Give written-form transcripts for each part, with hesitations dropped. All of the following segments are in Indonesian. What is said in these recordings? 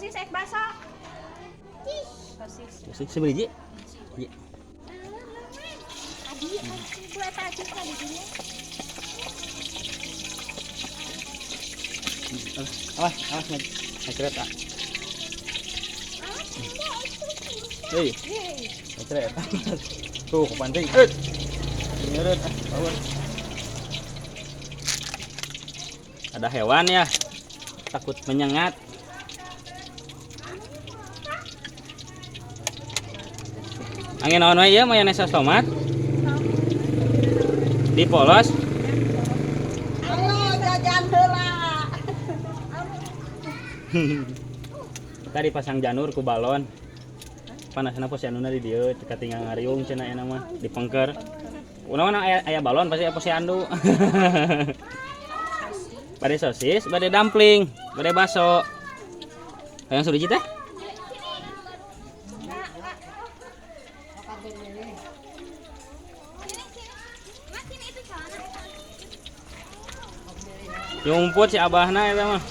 sosis ek baso. Sosis sebiji? Iya. Adi, gue tadi di sini. Awas kereta. Hei, kereta. Tuh, ke pantai. Nyeret, awas. Ada hewan ya, takut menyengat. Angin naon we ieu mayonnaise saus tomat? Dipolos. Jajan heula. Tadi pasang janur ku balon. Panasna posyanuna di dieu, katingal ngariung cenah eta mah dipengker. Kunaon aya balon pasti aya posyandu. Bade sosis, bade dumpling, bade baso. Hayang suruh teh? Nyumput si abahna eta mah.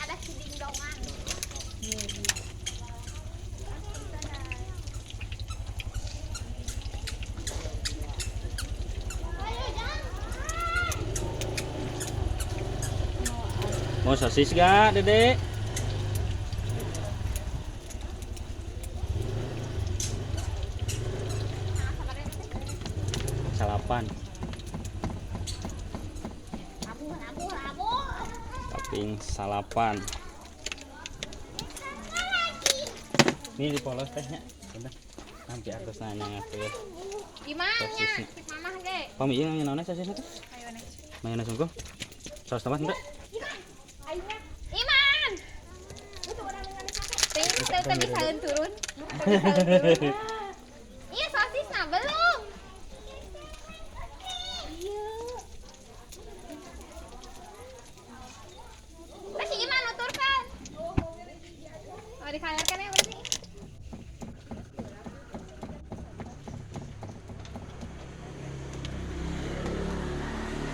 Ada si dingdongan. Mau sosis gak, Dede? Salapan. Topping salapan. Ini dipolos tehnya. Nanti atas nanya ngatur. Gimana? Mamah ge. Pami ieu naon sosisna teh? Mayonnaise unggul. Saus tomat enggak? Iman. Itu orang dengan sate. Bisa turun. Iya sosisnya belum. Masih Iman nuturkan. Oh dikayarkan ya berarti.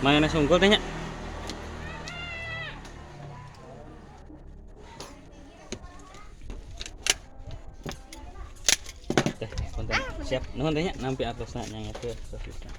Mayonnaise unggul tehnya. Teh, punten. Siap. Nuhun tehnya nampi atusna nya teh sosisna.